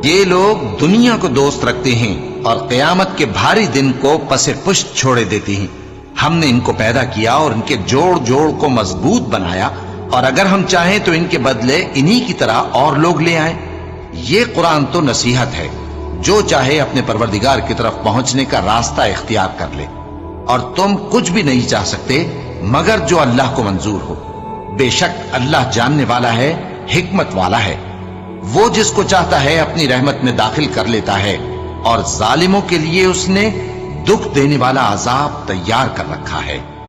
ये लोग दुनिया को दोस्त रखते हैं और क़यामत के भारी दिन को पसे पुष्ट छोड़े देते हैं। हमने इनको पैदा किया और इनके जोड़ जोड़ को मजबूत बनाया, और अगर हम चाहें तो इनके बदले इन्हीं की तरह और लोग ले आए। ये कुरान तो नसीहत है, जो चाहे अपने परवरदिगार की तरफ पहुंचने का रास्ता इख्तियार कर ले, और तुम कुछ भी नहीं चाह सकते मगर जो अल्लाह को मंजूर हो। बेशक अल्लाह जानने वाला है, हिकमत वाला है। वो जिसको चाहता है अपनी रहमत में दाखिल कर लेता है, और जालिमों के लिए उसने दुख देने वाला अजाब तैयार कर रखा है।